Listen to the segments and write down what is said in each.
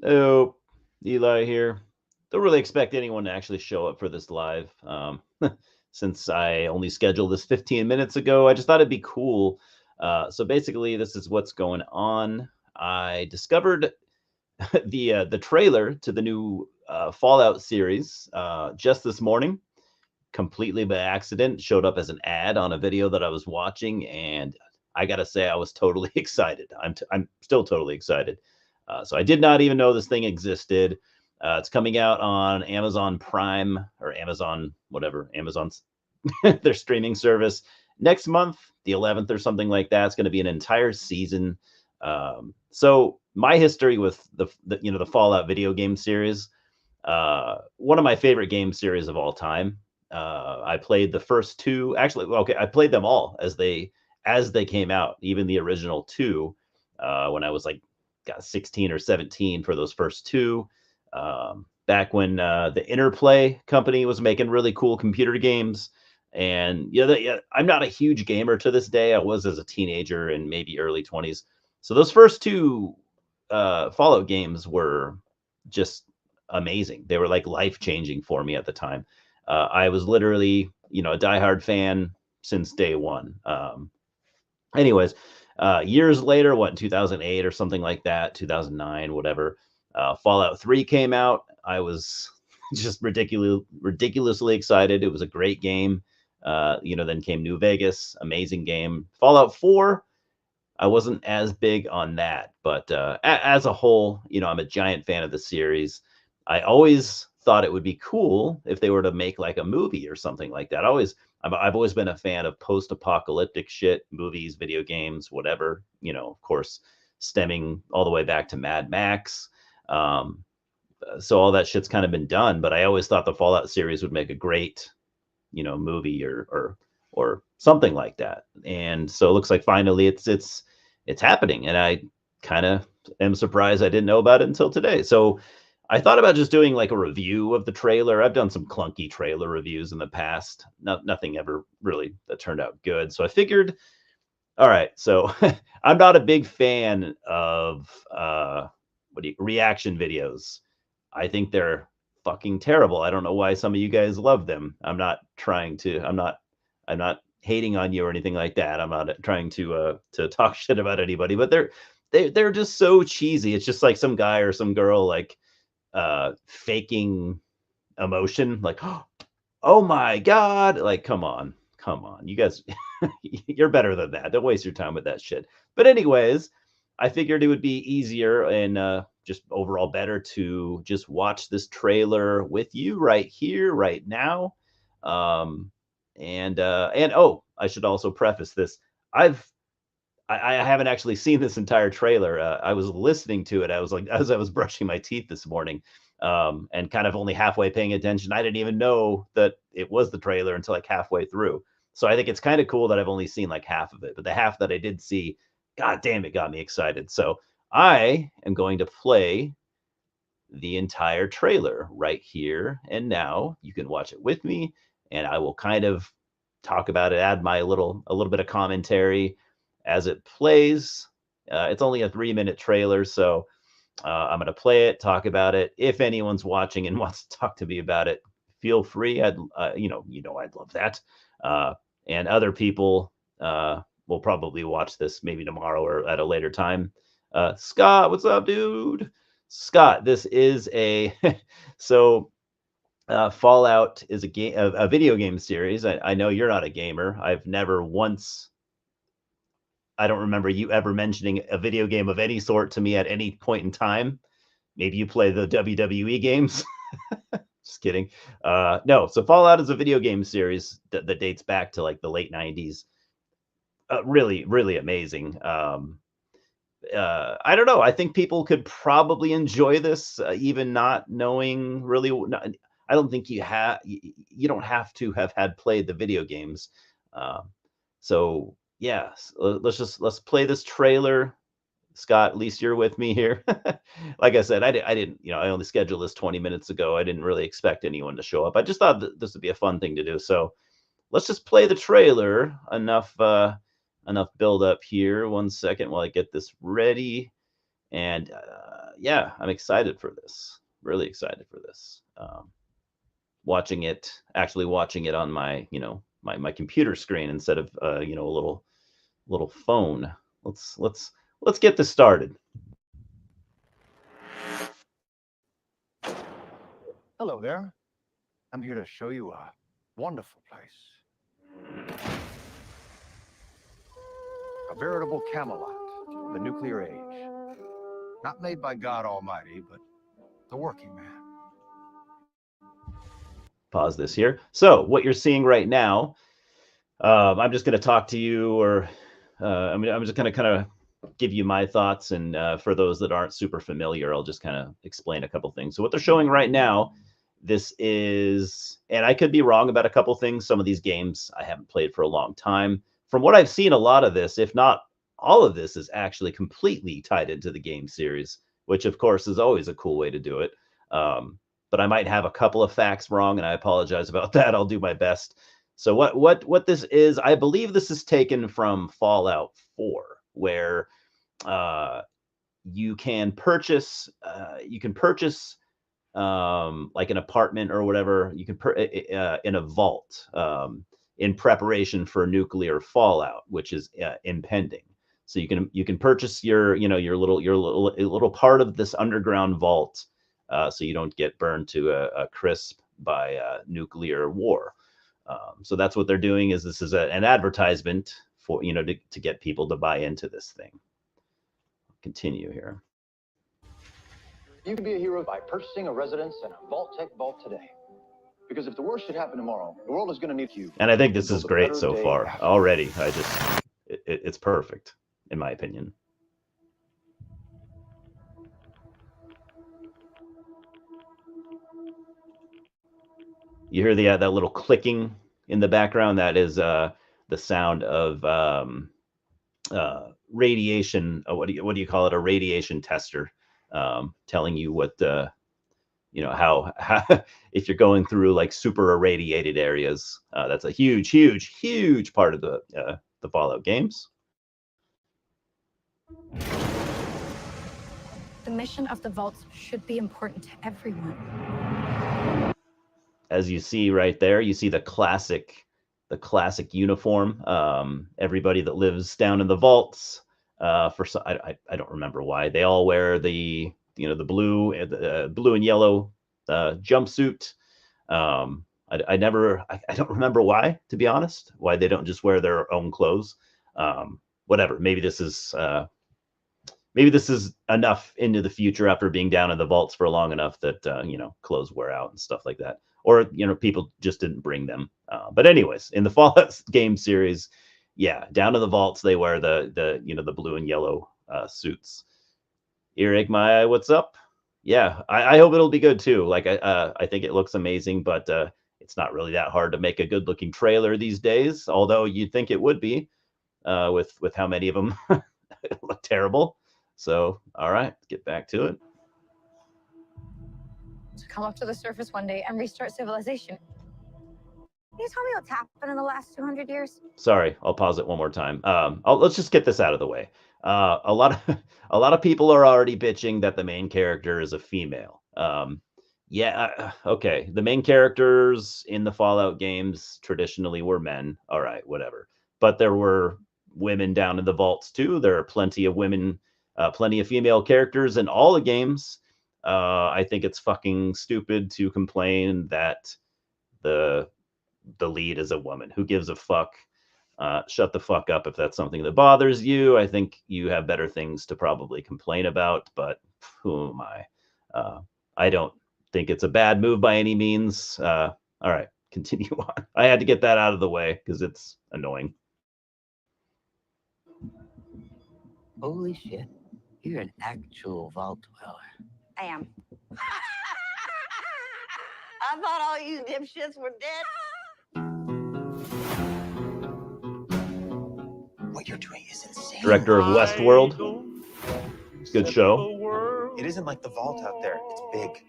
Oh, Eli here. Don't really expect anyone to actually show up for this live. Since I only scheduled this 15 minutes ago, I just thought it'd be cool. So basically, this is what's going on. I discovered the trailer to the new Fallout series just this morning, completely by accident. Showed up as an ad on a video that I was watching, and I gotta say, I was totally excited. I'm still totally excited. So I did not even know this thing existed. It's coming out on Amazon Prime or Amazon whatever Amazon's their streaming service next month, the 11th or something like that. It's going to be an entire season. So my history with the Fallout video game series, one of my favorite game series of all time. I played the first two. Actually, okay, I played them all as they came out, even the original two, when I was like 16 or 17 for those first two. Back when the Interplay company was making really cool computer games. And I'm not a huge gamer to this day. I was as a teenager and maybe early 20s. So those first two Fallout games were just amazing. They were like life changing for me at the time. I was literally, a diehard fan since day one. Anyways, years later, what, 2008 or something like that, 2009, whatever, Fallout 3 came out. I was just ridiculously excited. It was a great game. Then came New Vegas, amazing game. Fallout 4, I wasn't as big on that, but as a whole, I'm a giant fan of the series. I always thought it would be cool if they were to make like a movie or something like that. I've always been a fan of post-apocalyptic shit, movies, video games, whatever. Of course, stemming all the way back to Mad Max. Um, so all that shit's kind of been done, but I always thought the Fallout series would make a great, movie or something like that. And so it looks like finally it's happening, and I kind of am surprised I didn't know about it until today. So I thought about just doing like a review of the trailer. I've done some clunky trailer reviews in the past. Nothing ever really that turned out good. So I figured, all right, so I'm not a big fan of reaction videos. I think they're fucking terrible. I don't know why some of you guys love them. I'm not hating on you or anything like that. I'm not trying to talk shit about anybody, but they're just so cheesy. It's just like some guy or some girl like faking emotion, like, oh my god, like, come on, you guys. You're better than that. Don't waste your time with that shit. But anyways, I figured it would be easier and just overall better to just watch this trailer with you right here, right now. Um, and oh, I should also preface this. I haven't actually seen this entire trailer. I was listening to it. I was like, as I was brushing my teeth this morning, and kind of only halfway paying attention. I didn't even know that it was the trailer until like halfway through. So I think it's kind of cool that I've only seen like half of it, but the half that I did see, god damn, it got me excited. So I am going to play the entire trailer right here and now. You can watch it with me, and I will kind of talk about it, add a little bit of commentary as it plays. It's only a 3-minute trailer, so I'm going to play it, talk about it. If anyone's watching and wants to talk to me about it, feel free. I'd love that. Uh, and other people will probably watch this maybe tomorrow or at a later time. Scott, what's up, dude? Scott, this is a so Fallout is a video game series. I know you're not a gamer. I've never once. I don't remember you ever mentioning a video game of any sort to me at any point in time. Maybe you play the WWE games. Just kidding. No, so Fallout is a video game series that dates back to like the late 90s. Really, really amazing. I don't know. I think people could probably enjoy this, even not knowing really. I don't think you don't have to have had played the video games. So yeah, let's play this trailer. Scott, at least you're with me here. Like I said, I didn't, I only scheduled this 20 minutes ago. I didn't really expect anyone to show up. I just thought that this would be a fun thing to do. So let's just play the trailer. Enough build up here. 1 second while I get this ready. And yeah, I'm excited for this. Really excited for this. Actually watching it on my, my computer screen instead of, a little phone. Let's get this started. Hello there. I'm here to show you a wonderful place. A veritable Camelot of the nuclear age. Not made by God Almighty, but the working man. Pause this here. So what you're seeing right now, I'm just going to talk to you, or I'm just going to kind of give you my thoughts, and for those that aren't super familiar, I'll just kind of explain a couple things. So what they're showing right now, this is, and I could be wrong about a couple things. Some of these games I haven't played for a long time. From what I've seen, a lot of this, if not all of this, is actually completely tied into the game series, which of course is always a cool way to do it. But I might have a couple of facts wrong, and I apologize about that. I'll do my best. So what this is, I believe this is taken from Fallout 4, where you can purchase like an apartment or whatever. You can in a vault, in preparation for nuclear fallout, which is impending. So you can purchase your little part of this underground vault, so you don't get burned to a crisp by nuclear war. So that's what they're doing. This is an advertisement for, to get people to buy into this thing. Continue here. You can be a hero by purchasing a residence in a Vault-Tec vault today. Because if the worst should happen tomorrow, the world is going to need you. And I think this is great so far already. It's perfect, in my opinion. You hear that little clicking in the background? That is the sound of radiation. What do you call it? A radiation tester, telling you what how if you're going through like super irradiated areas. That's a huge part of the Fallout games. The mission of the vaults should be important to everyone. As you see right there, you see the classic uniform. Everybody that lives down in the vaults, I don't remember why, they all wear the blue and yellow jumpsuit. I don't remember why, to be honest, why they don't just wear their own clothes. Whatever. Maybe this is enough into the future after being down in the vaults for long enough that clothes wear out and stuff like that, or people just didn't bring them. But anyways, in the Fallout game series, yeah, down in the vaults they wear the blue and yellow suits. Irigmai, what's up? Yeah, I hope it'll be good too. Like I think it looks amazing, but it's not really that hard to make a good looking trailer these days. Although you'd think it would be, with how many of them look terrible. So, all right, get back to it. To come up to the surface one day and restart civilization. Can you tell me what's happened in the last 200 years? Sorry, I'll pause it one more time. Let's just get this out of the way. A lot of people are already bitching that the main character is a female. Okay. The main characters in the Fallout games traditionally were men. All right, whatever. But there were women down in the vaults too. There are plenty of women, plenty of female characters in all the games. I think it's fucking stupid to complain that the lead is a woman. Who gives a fuck? Shut the fuck up if that's something that bothers you. I think you have better things to probably complain about, but who am I? I don't think it's a bad move by any means. All right, continue on. I had to get that out of the way because it's annoying. Holy shit. You're an actual vault dweller. I am. I thought all you dipshits were dead. What you're doing is insane. Director of Westworld. Good show. It isn't like the vault out there. It's big.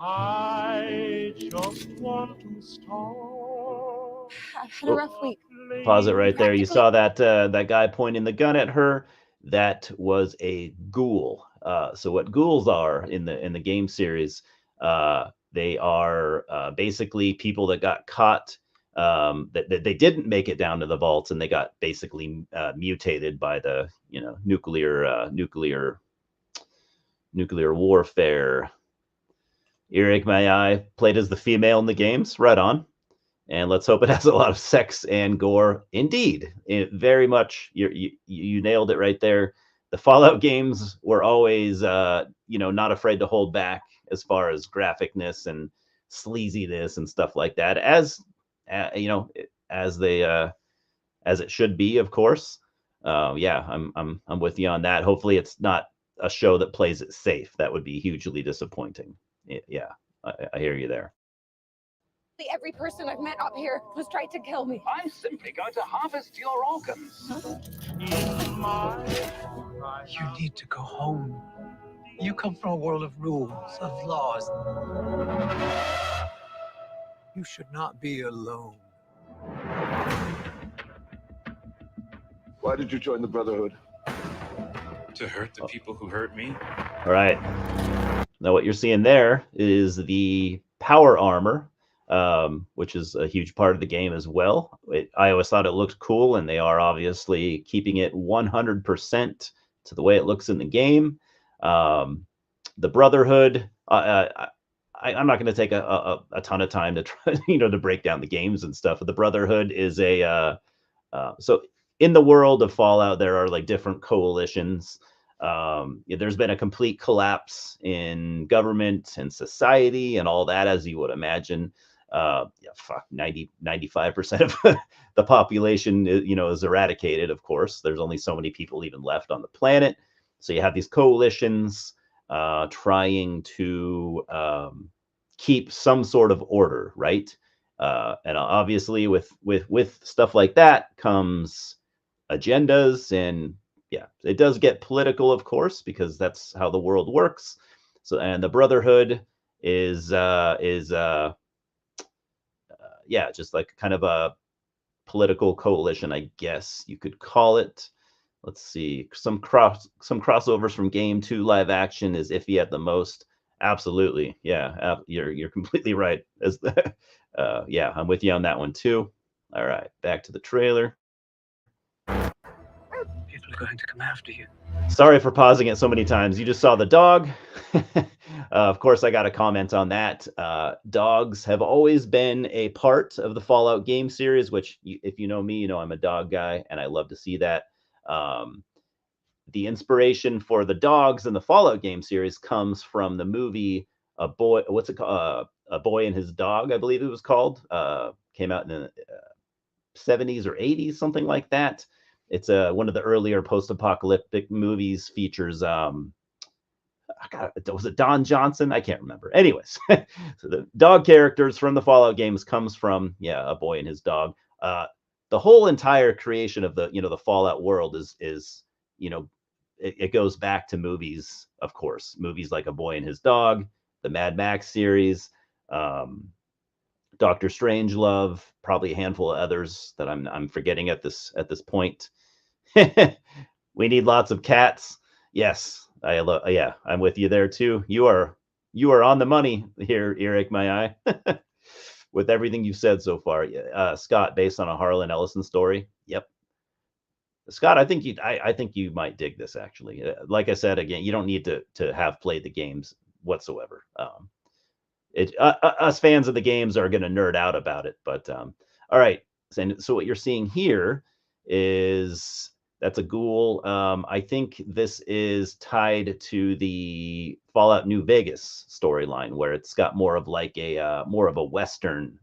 I just want to start. I've had a rough week. Pause it right there. You saw that that guy pointing the gun at her. That was a ghoul. So what ghouls are in the game series, they are basically people that got caught, that they didn't make it down to the vaults, and they got basically mutated by the nuclear warfare. Eric Mayai played as the female in the games. Right on. And let's hope it has a lot of sex and gore. Indeed, very much. You nailed it right there. The Fallout games were always, not afraid to hold back as far as graphicness and sleaziness and stuff like that. As as it should be, of course. Yeah, I'm with you on that. Hopefully, it's not a show that plays it safe. That would be hugely disappointing. Yeah, I hear you there. Every person I've met up here has tried to kill me. I'm simply going to harvest your organs. You need to go home. You come from a world of rules, of laws. You should not be alone. Why did you join the Brotherhood? To hurt the people who hurt me. All right. Now what you're seeing there is the power armor, which is a huge part of the game as well. I always thought it looked cool, and they are obviously keeping it 100% to the way it looks in the game. The Brotherhood, I'm not going to take a ton of time to try, to break down the games and stuff. But the Brotherhood is so in the world of Fallout, there are like different coalitions. There's been a complete collapse in government and society and all that, as you would imagine. 95% of the population, is eradicated. Of course, there's only so many people even left on the planet. So you have these coalitions trying to keep some sort of order, right? And obviously, with stuff like that comes agendas, and yeah, it does get political, of course, because that's how the world works. So, and the Brotherhood is just like kind of a political coalition, I guess you could call it. Let's see, some crossovers from game 2 live action is iffy at the most. Absolutely, yeah, you're completely right. As yeah, I'm with you on that one too. All right, back to the trailer. People are going to come after you. Sorry for pausing it so many times. You just saw the dog. Of course, I got to comment on that. Dogs have always been a part of the Fallout game series, which, if you know me, you know I'm a dog guy, and I love to see that. The inspiration for the dogs in the Fallout game series comes from the movie A Boy and His Dog, I believe it was called. Came out in the 70s or 80s, something like that. It's one of the earlier post-apocalyptic movies. Features was it Don Johnson? I can't remember. Anyways, so the dog characters from the Fallout games comes from A Boy and His Dog. The whole entire creation of the Fallout world is it goes back to movies, of course. Movies like A Boy and His Dog, the Mad Max series, Dr. Strangelove, probably a handful of others that I'm forgetting at this point. We need lots of cats. Yes, I'm with you there too. You are on the money here, Eric Mayai, with everything you've said so far. Scott, based on a Harlan Ellison story. Yep. Scott, I think you might dig this, actually. Like I said, again, you don't need to have played the games whatsoever. Us fans of the games are going to nerd out about it, but all right. And so what you're seeing here is that's a ghoul. I think this is tied to the Fallout New Vegas storyline, where it's got more of like a Western,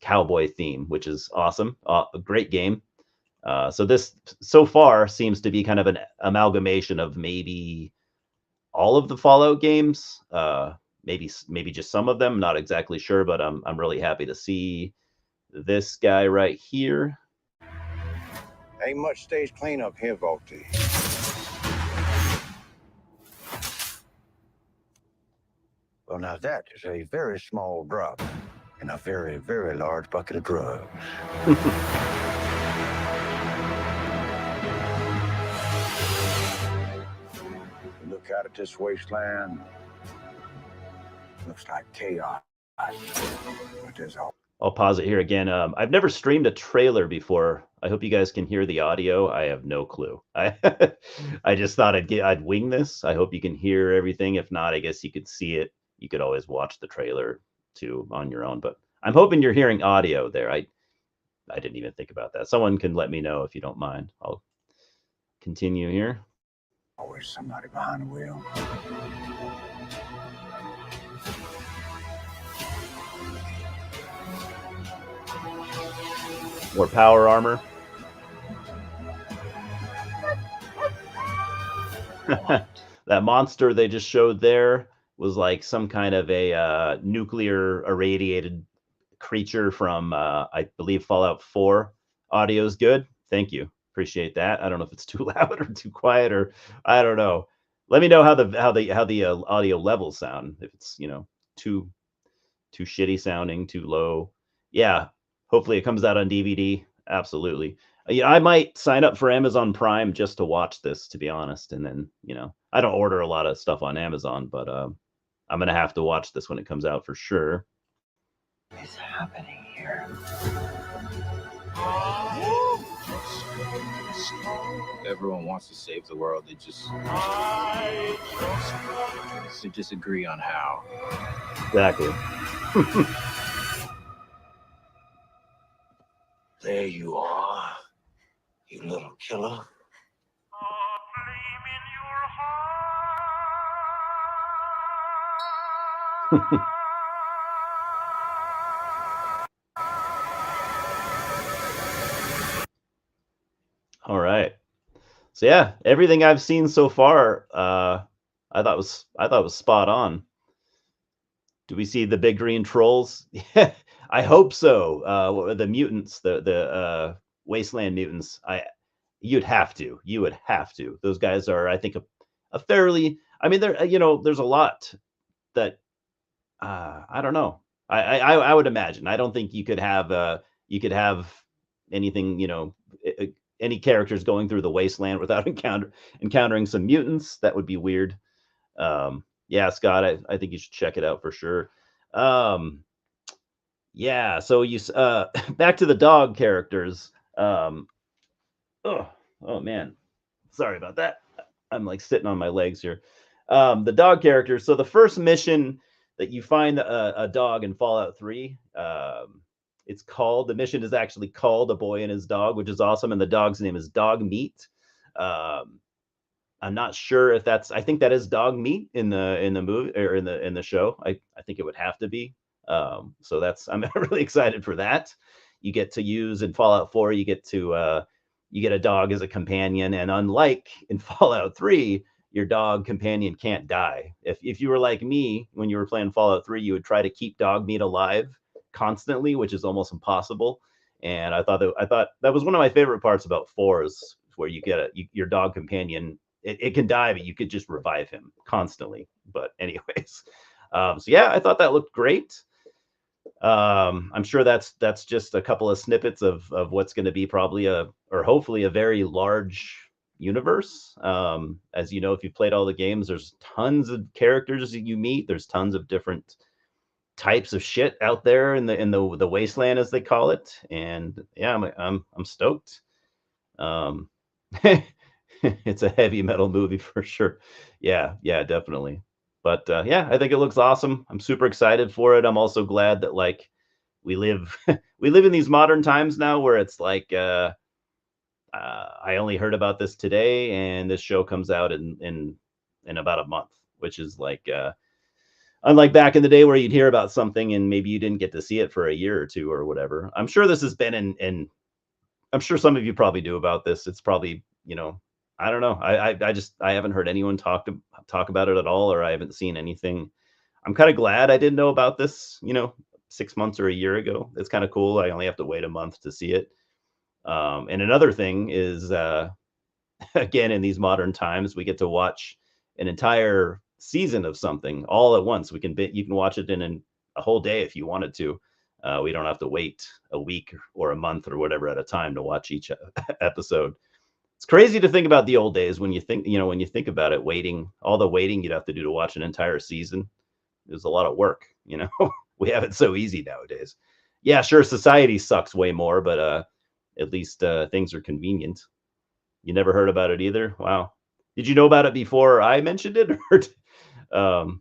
cowboy theme, which is awesome. A great game. So this so far seems to be kind of an amalgamation of maybe all of the Fallout games, maybe just some of them. Not exactly sure, but I'm really happy to see this guy right here. Ain't much stage cleanup here, Volty. Well, now that is a very small drop in a very, very large bucket of drugs. out at this wasteland. Looks like chaos. But there's all I'll pause it here again. I've never streamed a trailer before. I hope you guys can hear the audio. I have no clue. I just thought I'd wing this. I hope you can hear everything. If not, I guess you could see it. You could always watch the trailer too on your own. But I'm hoping you're hearing audio there. I didn't even think about that. Someone can let me know if you don't mind. I'll continue here. always somebody behind the wheel. More power armor. That monster they just showed there was like some kind of a nuclear irradiated creature from, I believe, Fallout 4. Audio's good. Thank you. Appreciate that. I don't know if it's too loud or too quiet, or I don't know. Let me know how the audio levels sound. If it's, you know, too shitty sounding, too low. Yeah. Hopefully it comes out on DVD. Absolutely. Yeah, I might sign up for Amazon Prime just to watch this, to be honest. And then, you know, I don't order a lot of stuff on Amazon, but I'm going to have to watch this when it comes out for sure. What is happening here? Everyone wants to save the world. They just agree on how. Exactly. There you are, you little killer. All right. So yeah, everything I've seen so far, I thought was spot on. Do we see the big green trolls? Yeah, I hope so. The mutants, the wasteland mutants. You would have to. Those guys are, I think, a fairly. I mean, there, you know, there's a lot that I don't know. I would imagine. I don't think you could have anything, you know, any characters going through the wasteland without encountering some mutants. That would be weird. Yeah, Scott, I think you should check it out for sure. Yeah, so you back to the dog characters. Oh man, sorry about that. I'm like sitting on my legs here. The dog characters. So the first mission that you find a dog in Fallout 3. The mission is actually called A Boy and His Dog, which is awesome, and the dog's name is Dog Meat. I'm not sure if I think that is Dog Meat in the movie or in the show. I think it would have to be. So I'm really excited for that. You get to use in Fallout 4, you get a dog as a companion, and unlike in Fallout 3, your dog companion can't die. If you were like me when you were playing Fallout 3, you would try to keep Dog Meat alive constantly, which is almost impossible. And I thought that was one of my favorite parts about 4 is where you get your dog companion. It can die, but you could just revive him constantly. But anyways, so yeah, I thought that looked great. I'm sure that's just a couple of snippets of what's going to be probably hopefully a very large universe. As you know, if you played all the games, there's tons of characters that you meet. There's tons of different types of shit out there in the wasteland, as they call it. And yeah, I'm stoked. It's a heavy metal movie for sure. Yeah, definitely. But yeah, I think it looks awesome. I'm super excited for it. I'm also glad that like we live in these modern times now where it's like I only heard about this today, and this show comes out in about a month, which is like unlike back in the day where you'd hear about something and maybe you didn't get to see it for a year or two or whatever. I'm sure this has been in I'm sure some of you probably do about this. It's probably, you know, I don't know. I haven't heard anyone talk about it at all, or I haven't seen anything. I'm kind of glad I didn't know about this, you know, 6 months or a year ago. It's kind of cool. I only have to wait a month to see it. And another thing is, again, in these modern times, we get to watch an entire season of something all at once. You can watch it in a whole day if you wanted to. We don't have to wait a week or a month or whatever at a time to watch each episode. It's crazy to think about the old days when you think, when you think about it, all the waiting you'd have to do to watch an entire season. It was a lot of work, We have it so easy nowadays. Yeah, sure, society sucks way more, but at least things are convenient. You never heard about it either? Wow. Did you know about it before I mentioned it? Or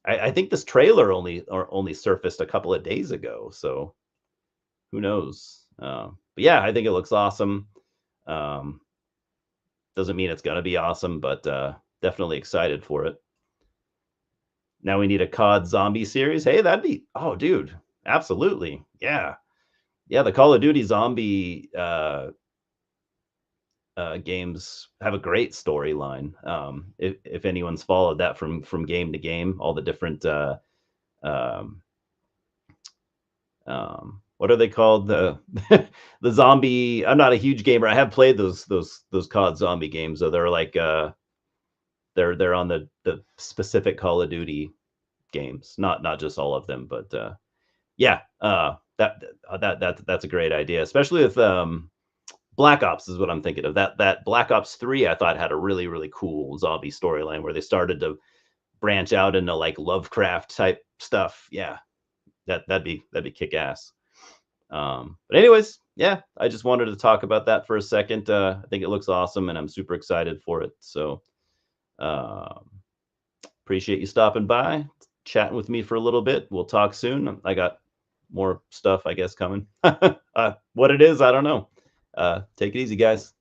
I think this trailer only surfaced a couple of days ago, so who knows? But yeah, I think it looks awesome. Doesn't mean it's gonna be awesome, but definitely excited for it. Now we need a COD zombie series. Hey, that'd be, oh, dude, absolutely, yeah. The Call of Duty zombie games have a great storyline. If anyone's followed that from game to game, all the different what are they called? The the zombie. I'm not a huge gamer. I have played those COD zombie games, so they're like they're on the specific Call of Duty games, not just all of them, but yeah, that's a great idea, especially with Black Ops is what I'm thinking of. That Black Ops 3 I thought had a really, really cool zombie storyline where they started to branch out into like Lovecraft type stuff. Yeah, that'd be kick ass. But anyways, yeah, I just wanted to talk about that for a second. I think it looks awesome, and I'm super excited for it. So appreciate you stopping by, chatting with me for a little bit. We'll talk soon. I got more stuff, I guess, coming. What it is, I don't know. Take it easy, guys.